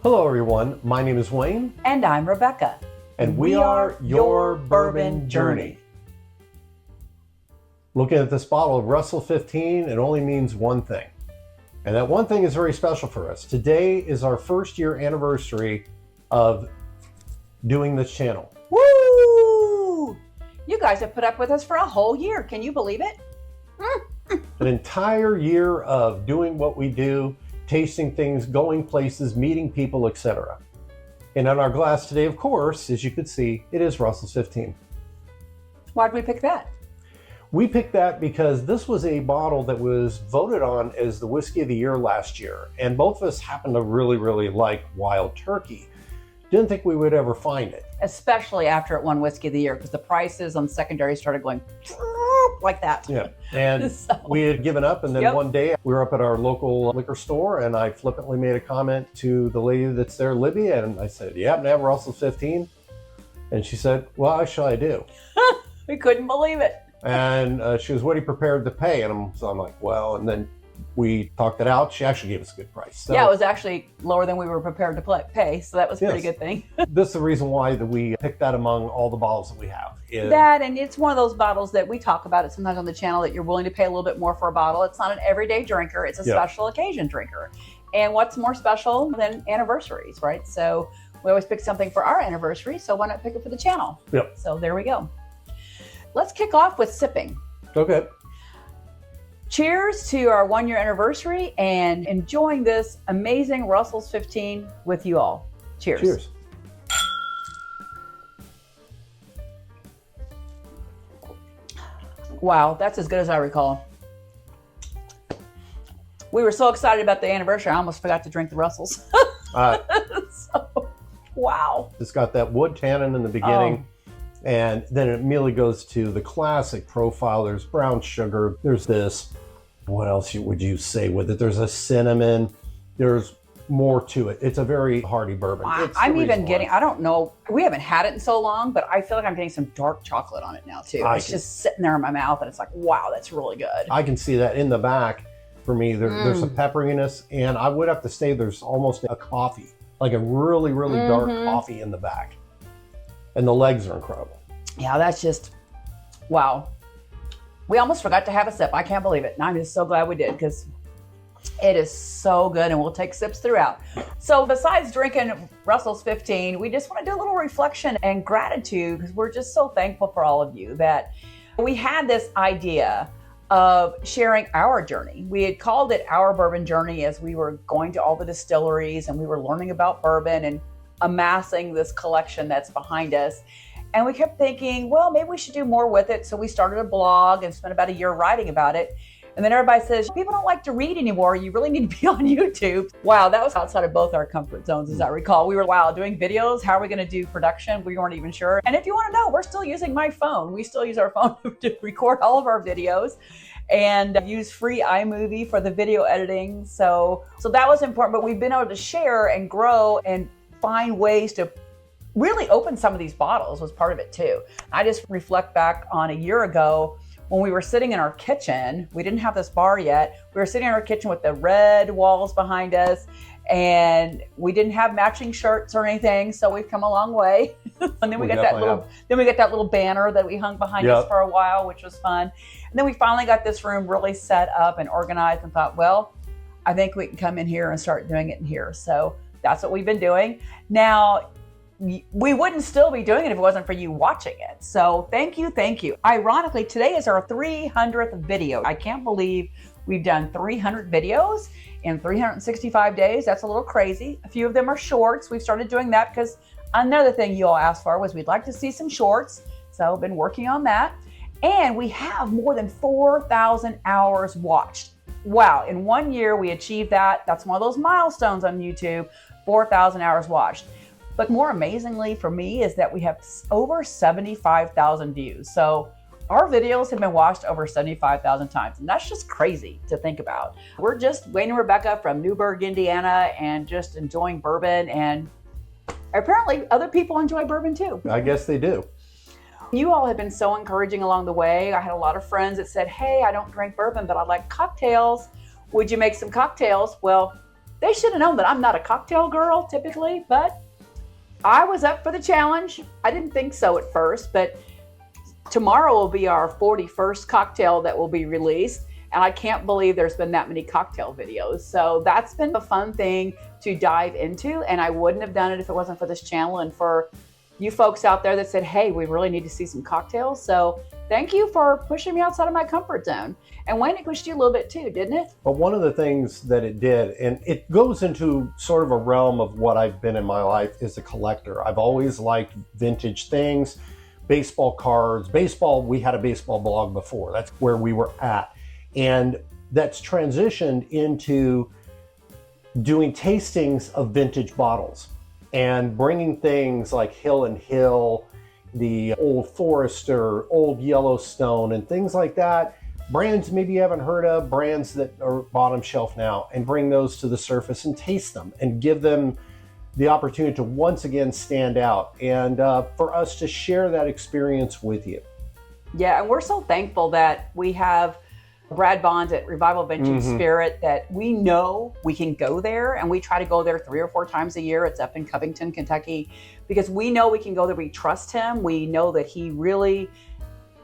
Hello everyone, my name is Wayne. And I'm Rebecca. And we are Your Bourbon Journey. Looking at this bottle of Russell 15, it only means one thing. And that one thing is very special for us. Today is our first year anniversary of doing this channel. Woo! You guys have put up with us for a whole year. Can you believe it? An entire year of doing what we do, tasting things, going places, meeting people, etc. And on our glass today, of course, as you can see, it is Russell's 15. Why did we pick that? We picked that because this was a bottle that was voted on as the whiskey of the year last year. And both of us happen to really like Wild Turkey. Didn't think we would ever find it. Especially after it won whiskey of the year, because the prices on secondary started going like that. Yeah, and So. We had given up, and then Yep. one day we were up at our local liquor store, and I flippantly made a comment to the lady that's there, Libby, and I said, "You happen to have Russell's 15?" And she said, "Well, how shall I do?" We couldn't believe it. And she was, "What are you prepared to pay?" And so I'm like, "Well," and then we talked it out. She actually gave us a good price. So, Yeah, it was actually lower than we were prepared to pay, so that was a pretty good thing. This is the reason why that we picked that among all the bottles that we have. That, and it's one of those bottles that we talk about it sometimes on the channel, that you're willing to pay a little bit more for a bottle. It's not an everyday drinker, it's a special occasion drinker. And what's more special than anniversaries, right? So we always pick something for our anniversary, so why not pick it for the channel? Yep. So there we go. Let's kick off with sipping. Okay. Cheers to our 1 year anniversary and enjoying this amazing Russell's 15 with you all. Cheers. Cheers. Wow, that's as good as I recall. We were so excited about the anniversary, I almost forgot to drink the Russells. So, wow. It's got that wood tannin in the beginning. And then it immediately goes to the classic profile. There's brown sugar. There's this, what else would you say with it? There's a cinnamon. There's more to it. It's a very hearty bourbon. I'm even getting, I don't know, we haven't had it in so long, but I feel like I'm getting some dark chocolate on it now too. It's just sitting there in my mouth and it's like, wow, that's really good. I can see that in the back. For me, there's a pepperiness, and I would have to say there's almost a coffee, like a really dark coffee in the back. And the legs are incredible. Yeah, that's just, wow. We almost forgot to have a sip. I can't believe it. And I'm just so glad we did, because it is so good, and we'll take sips throughout. So besides drinking Russell's 15, we just want to do a little reflection and gratitude, because we're just so thankful for all of you that we had this idea of sharing our journey. We had called it Our Bourbon Journey as we were going to all the distilleries and we were learning about bourbon and amassing this collection that's behind us. And we kept thinking, well, maybe we should do more with it. So we started a blog and spent about a year writing about it. And then everybody says, people don't like to read anymore. You really need to be on YouTube. Wow, that was outside of both our comfort zones, as I recall. We were, doing videos. How are we going to do production? We weren't even sure. And if you want to know, we're still using my phone. We still use our phone to record all of our videos and use free iMovie for the video editing. So that was important. But we've been able to share and grow and find ways to really open some of these bottles was part of it too. I just reflect back on a year ago when we were sitting in our kitchen. We didn't have this bar yet. We were sitting in our kitchen with the red walls behind us, and we didn't have matching shirts or anything. So we've come a long way. And then we got that little banner that we hung behind us for a while, which was fun. And then we finally got this room really set up and organized and thought, well, I think we can come in here and start doing it in here. So that's what we've been doing. Now, we wouldn't still be doing it if it wasn't for you watching it. So thank you. Ironically, today is our 300th video. I can't believe we've done 300 videos in 365 days. That's a little crazy. A few of them are shorts. We've started doing that because another thing you all asked for was we'd like to see some shorts. So I've been working on that. And we have more than 4,000 hours watched. Wow, in 1 year we achieved that. That's one of those milestones on YouTube, 4,000 hours watched. But more amazingly for me is that we have over 75,000 views. So our videos have been watched over 75,000 times. And that's just crazy to think about. We're just Wayne and Rebecca from Newburgh, Indiana, and just enjoying bourbon. And apparently other people enjoy bourbon too. I guess they do. You all have been so encouraging along the way. I had a lot of friends that said, hey, I don't drink bourbon, but I like cocktails. Would you make some cocktails? Well, they should have known that I'm not a cocktail girl typically, but I was up for the challenge. I didn't think so at first, but tomorrow will be our 41st cocktail that will be released. And I can't believe there's been that many cocktail videos. So that's been a fun thing to dive into. And I wouldn't have done it if it wasn't for this channel and for you folks out there that said, hey, we really need to see some cocktails. So thank you for pushing me outside of my comfort zone. And Wayne, it pushed you a little bit too, didn't it? But one of the things that it did, and it goes into sort of a realm of what I've been in my life, is a collector. I've always liked vintage things, baseball cards, baseball. We had a baseball blog before. That's where we were at. And that's transitioned into doing tastings of vintage bottles and bringing things like Hill and Hill, the Old Forester, Old Yellowstone, and things like that. Brands maybe you haven't heard of, brands that are bottom shelf now, and bring those to the surface and taste them and give them the opportunity to once again stand out and for us to share that experience with you. Yeah, and we're so thankful that we have Brad Bonds at Revival Vintage Spirit, that we know we can go there, and we try to go there 3 or 4 times a year. It's up in Covington, Kentucky, because we know we can go there. We trust him. We know that he really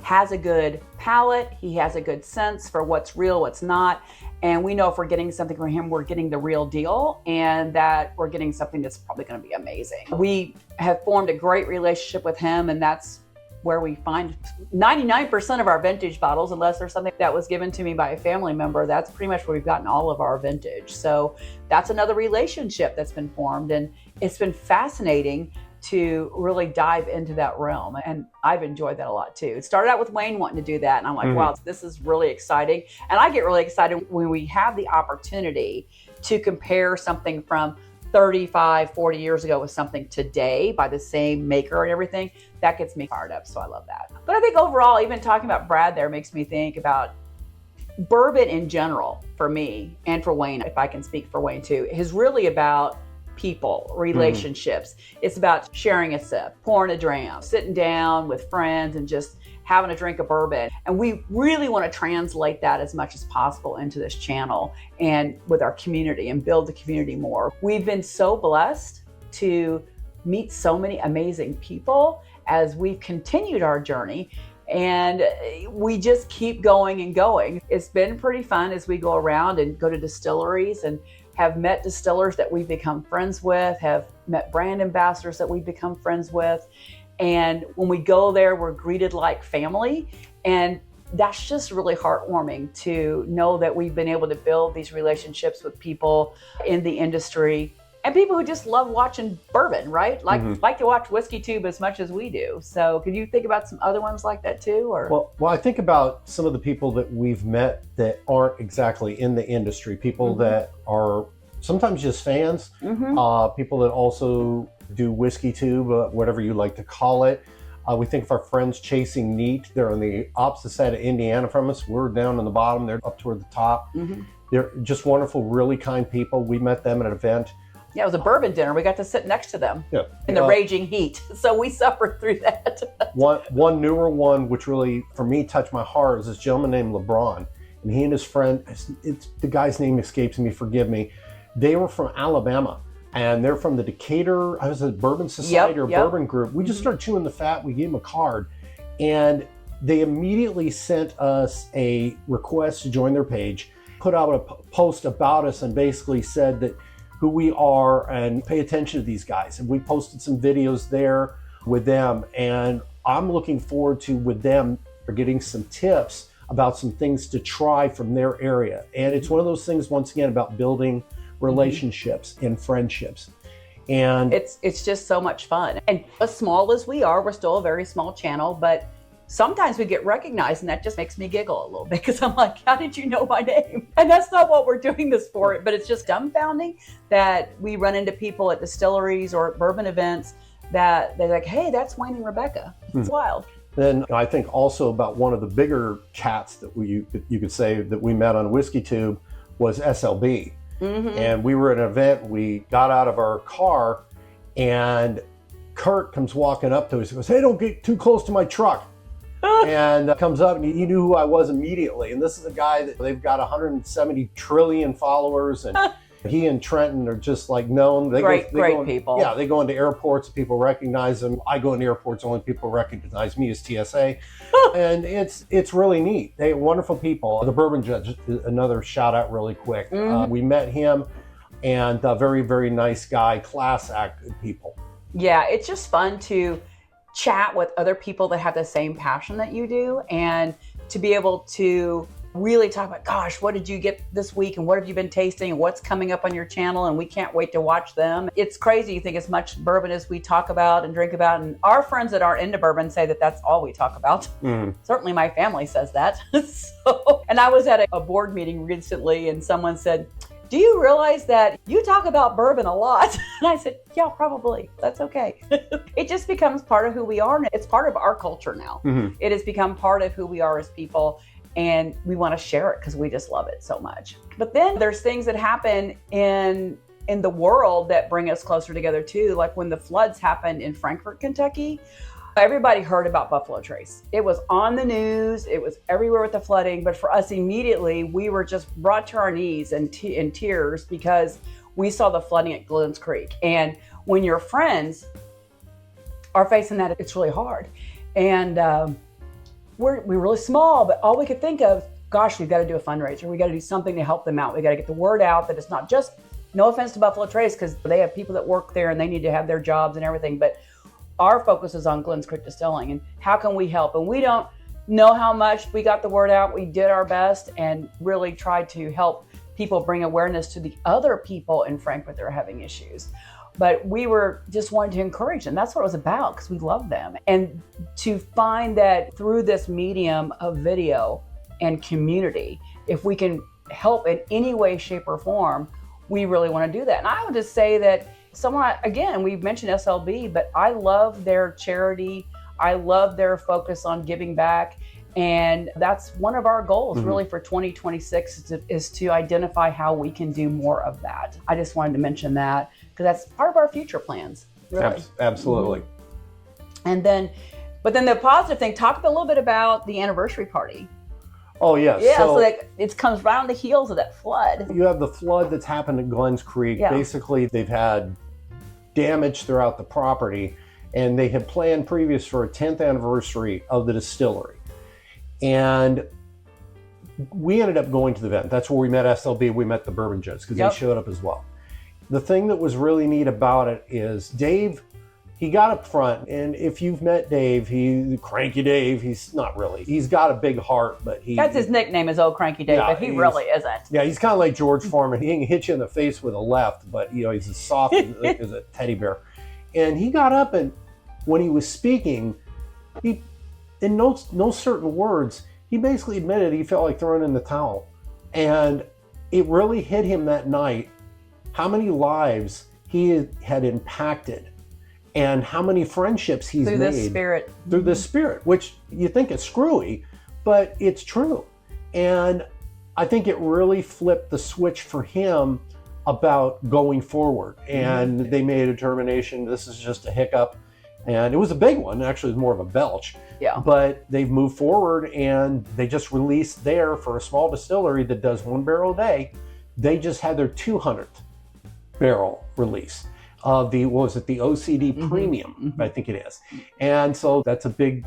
has a good palate. He has a good sense for what's real, what's not. And we know if we're getting something from him, we're getting the real deal, and that we're getting something that's probably going to be amazing. We have formed a great relationship with him, and that's where we find 99% of our vintage bottles, unless there's something that was given to me by a family member. That's pretty much where we've gotten all of our vintage. So that's another relationship that's been formed, and it's been fascinating to really dive into that realm. And I've enjoyed that a lot too. It started out with Wayne wanting to do that, and I'm like, wow, this is really exciting. And I get really excited when we have the opportunity to compare something from 35, 40 years ago with something today by the same maker and everything. That gets me fired up, so I love that. But I think overall, even talking about Brad there makes me think about bourbon in general for me, and for Wayne, if I can speak for Wayne too, is really about people, relationships. It's about sharing a sip, pouring a dram, sitting down with friends and just having a drink of bourbon. And we really want to translate that as much as possible into this channel and with our community and build the community more. We've been so blessed to meet so many amazing people as we've continued our journey, and we just keep going and going. It's been pretty fun as we go around and go to distilleries and have met distillers that we've become friends with, have met brand ambassadors that we've become friends with. And when we go there, we're greeted like family. And that's just really heartwarming to know that we've been able to build these relationships with people in the industry and people who just love watching bourbon, right? Like to watch Whiskey Tube as much as we do. So could you think about some other ones like that too? Or Well, I think about some of the people that we've met that aren't exactly in the industry, people that are sometimes just fans, people that also do Whiskey Tube, whatever you like to call it. We think of our friends Chasing Neat. They're on the opposite side of Indiana from us. We're down on the bottom. They're up toward the top. They're just wonderful, really kind people. We met them at an event. Yeah, it was a bourbon dinner. We got to sit next to them in the raging heat. So we suffered through that. one newer one, which really, for me, touched my heart, is this gentleman named LeBron. And he and his friend, the guy's name escapes me, forgive me. They were from Alabama. And they're from the Decatur, I was a Bourbon Society or Bourbon Group. We just started chewing the fat. We gave them a card. And they immediately sent us a request to join their page, put out a post about us, and basically said that who we are and pay attention to these guys. And we posted some videos there with them. And I'm looking forward to, with them, getting some tips about some things to try from their area. And it's one of those things, once again, about building relationships and friendships. And it's just so much fun. And as small as we are, we're still a very small channel, but sometimes we get recognized, and that just makes me giggle a little bit, because I'm like, how did you know my name? And that's not what we're doing this for, but it's just dumbfounding that we run into people at distilleries or at bourbon events that they're like, hey, that's Wayne and Rebecca. It's wild. Then I think also about one of the bigger cats that you could say that we met on Whiskey Tube was SLB. And we were at an event. We got out of our car, and Kurt comes walking up to us. He goes, hey, don't get too close to my truck. And comes up, and he knew who I was immediately. And this is a guy that they've got 170 trillion followers, and He and Trenton are just like known. Great people. Yeah, they go into airports and people recognize them. I go into airports, only people recognize me as TSA. And it's really neat. They're wonderful people. The Bourbon Judge, another shout out really quick. We met him, and a very, very nice guy, class act people. Yeah, it's just fun to chat with other people that have the same passion that you do, and to be able to really talk about, gosh, what did you get this week and what have you been tasting and what's coming up on your channel, and we can't wait to watch them. It's crazy. You think as much bourbon as we talk about and drink about, and our friends that aren't into bourbon say that that's all we talk about. Certainly my family says that. And I was at a board meeting recently and someone said, do you realize that you talk about bourbon a lot? And I said, yeah, probably. That's okay. It just becomes part of who we are. It's part of our culture now. It has become part of who we are as people. And we want to share it because we just love it so much. But then there's things that happen in the world that bring us closer together too. Like when the floods happened in Frankfort, Kentucky, everybody heard about Buffalo Trace. It was on the news. It was everywhere with the flooding. But for us immediately, we were just brought to our knees in tears because we saw the flooding at Glens Creek. And when your friends are facing that, it's really hard. And we're really small, but all we could think of, gosh, we've got to do a fundraiser. We got to do something to help them out. We got to get the word out that it's not just, no offense to Buffalo Trace, because they have people that work there and they need to have their jobs and everything. But our focus is on Glens Creek Distilling and how can we help? And we don't know how much. We got the word out. We did our best and really tried to help people bring awareness to the other people in Frankfort that are having issues. But we were just wanting to encourage them. That's what it was about, because we love them. And to find that through this medium of video and community, if we can help in any way, shape, or form, we really want to do that. And I would just say that again, we've mentioned SLB, but I love their charity. I love their focus on giving back. And that's one of our goals really for 2026 is to identify how we can do more of that. I just wanted to mention that because that's part of our future plans. Really. Absolutely. And then, but then the positive thing, talk a little bit about the anniversary party. Oh, yes. Yeah, so it comes right on the heels of that flood. You have the flood that's happened at Glens Creek. Yeah. Basically, they've had damage throughout the property, and they had planned previous for a 10th anniversary of the distillery. And we ended up going to the event. That's where we met SLB. We met the Bourbon Judge because they showed up as well. The thing that was really neat about it is Dave, he got up front. And if you've met Dave, Cranky Dave, he's not really. He's got a big heart, but that's his nickname is Old Cranky Dave, but he really isn't. Yeah, he's kind of like George Foreman. He can hit you in the face with a left, but he's as soft as a teddy bear. And he got up, and when he was speaking, he, in no certain words, he basically admitted he felt like throwing in the towel. And it really hit him that night how many lives he had impacted and how many friendships he's made. Through this spirit, which you think is screwy, but it's true. And I think it really flipped the switch for him about going forward. And they made a determination, this is just a hiccup. And it was a big one. Actually, it was more of a belch. Yeah. But they've moved forward, and they just released there for a small distillery that does 1 barrel a day. They just had their 200th barrel release of the OCD Premium, I think it is. And so that's a big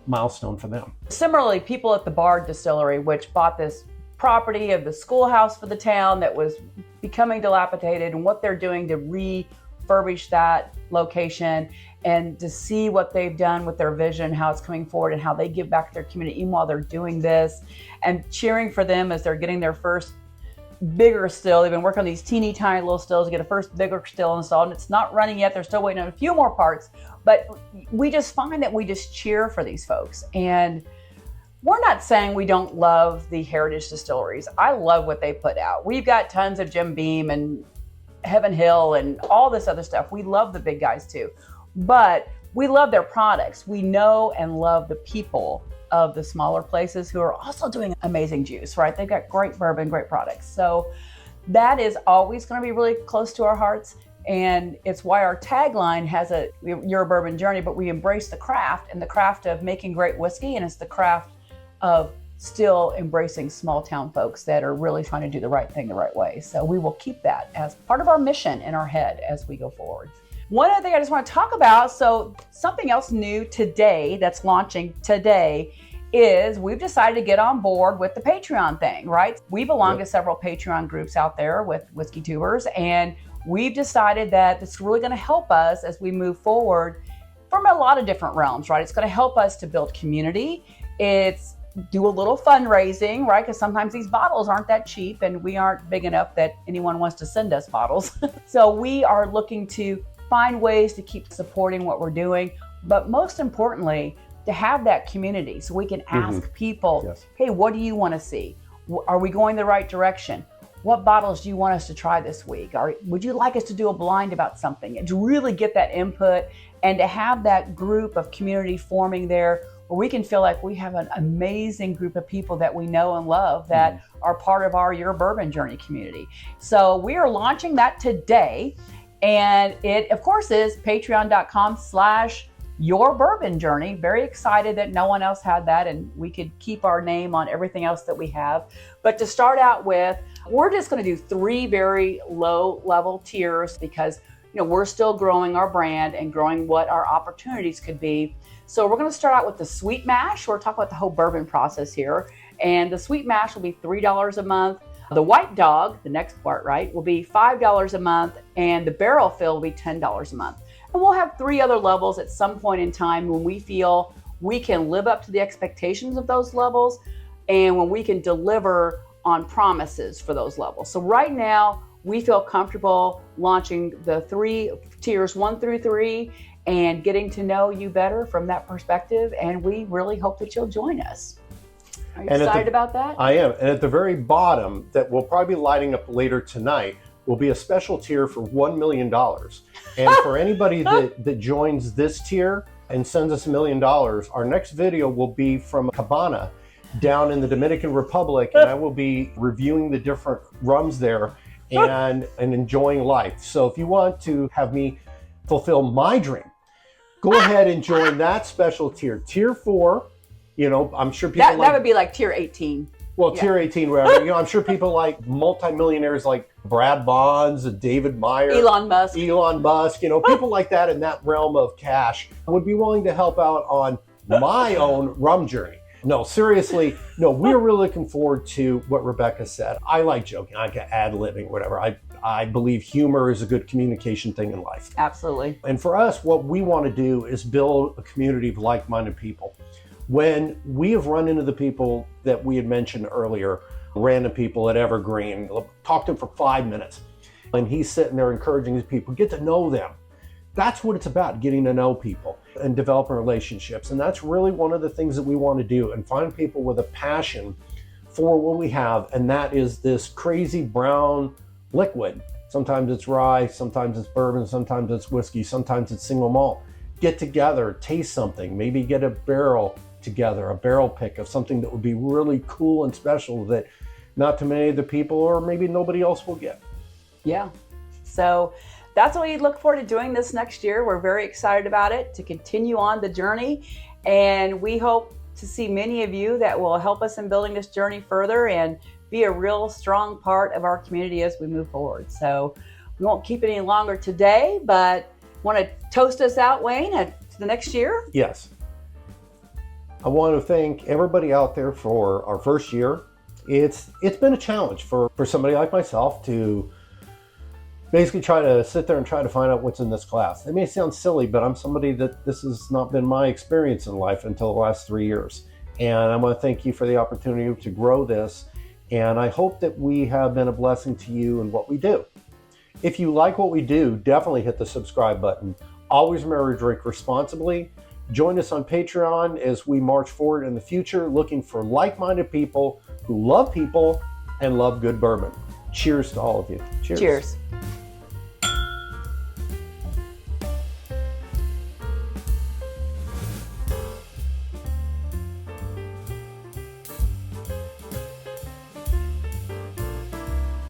milestone for them. Similarly, people at the Bard Distillery, which bought this property of the schoolhouse for the town that was becoming dilapidated, and what they're doing to refurbish that location and to see what they've done with their vision, how it's coming forward and how they give back to their community even while they're doing this, and cheering for them as they're getting their first bigger still. They've been working on these teeny tiny little stills to get a first bigger still installed, and it's not running yet. They're still waiting on a few more parts, but we just find that we just cheer for these folks. And we're not saying we don't love the heritage distilleries. I love what they put out. We've got tons of Jim Beam and Heaven Hill and all this other stuff. We love the big guys too, but we love their products. We know and love the people of the smaller places who are also doing amazing juice, right? They've got great bourbon, great products. So that is always going to be really close to our hearts. And it's why our tagline has Your Bourbon Journey, but we embrace the craft and the craft of making great whiskey. And it's the craft of still embracing small town folks that are really trying to do the right thing the right way. So we will keep that as part of our mission in our head as we go forward. One other thing I just want to talk about, so something else new today that's launching today is we've decided to get on board with the Patreon thing, right? We belong to several Patreon groups out there with whiskey tubers, and we've decided that this is really going to help us as we move forward from a lot of different realms, right? It's going to help us to build community. It's do a little fundraising, right? Because sometimes these bottles aren't that cheap and we aren't big enough that anyone wants to send us bottles. So we are looking to find ways to keep supporting what we're doing, but most importantly, to have that community so we can ask people, hey, what do you want to see? Are we going the right direction? What bottles do you want us to try this week? Or would you like us to do a blind about something? And to really get that input and to have that group of community forming there where we can feel like we have an amazing group of people that we know and love that are part of our Your Bourbon Journey community. So we are launching that today. And it, of course, is patreon.com/Your Bourbon Journey. Very excited that no one else had that and we could keep our name on everything else that we have. But to start out with, we're just going to do 3 very low level tiers because we're still growing our brand and growing what our opportunities could be. So we're going to start out with the sweet mash. We're talking about the whole bourbon process here. And the sweet mash will be $3 a month. The white dog, the next part, right, will be $5 a month, and the barrel fill will be $10 a month. And we'll have 3 other levels at some point in time when we feel we can live up to the expectations of those levels and when we can deliver on promises for those levels. So right now, we feel comfortable launching the 3 tiers 1 through 3 and getting to know you better from that perspective. And we really hope that you'll join us. Are you excited about that? I am. And at the very bottom, that we'll probably be lighting up later tonight, will be a special tier for $1 million. And for anybody that joins this tier and sends us $1 million, our next video will be from Cabana down in the Dominican Republic. And I will be reviewing the different rums there and enjoying life. So if you want to have me fulfill my dream, go ahead and join that special tier. Tier 4. I'm sure people that would be like tier 18. Well, tier 18, whatever. I'm sure people like multimillionaires like Brad Bonds and David Meyer, Elon Musk, people like that in that realm of cash would be willing to help out on my own rum journey. No, seriously, we're really looking forward to what Rebecca said. I like joking. I can ad-libbing, whatever. I believe humor is a good communication thing in life. Absolutely. And for us, what we want to do is build a community of like-minded people. When we have run into the people that we had mentioned earlier, random people at Evergreen, talked to them for 5 minutes, and he's sitting there encouraging these people, get to know them. That's what it's about, getting to know people and developing relationships. And that's really one of the things that we want to do, and find people with a passion for what we have. And that is this crazy brown liquid. Sometimes it's rye, sometimes it's bourbon, sometimes it's whiskey, sometimes it's single malt. Get together, taste something, maybe get a barrel together, a barrel pick of something that would be really cool and special that not too many of the people or maybe nobody else will get. Yeah. So that's what we look forward to doing this next year. We're very excited about it, to continue on the journey. And we hope to see many of you that will help us in building this journey further and be a real strong part of our community as we move forward. So we won't keep it any longer today, but want to toast us out, Wayne, to the next year? Yes. I want to thank everybody out there for our first year. It's been a challenge for somebody like myself to basically try to sit there and try to find out what's in this class. It may sound silly, but I'm somebody that this has not been my experience in life until the last 3 years. And I want to thank you for the opportunity to grow this. And I hope that we have been a blessing to you in what we do. If you like what we do, definitely hit the subscribe button. Always remember to drink responsibly. Join us on Patreon as we march forward in the future, looking for like-minded people who love people and love good bourbon. Cheers to all of you. Cheers. Cheers.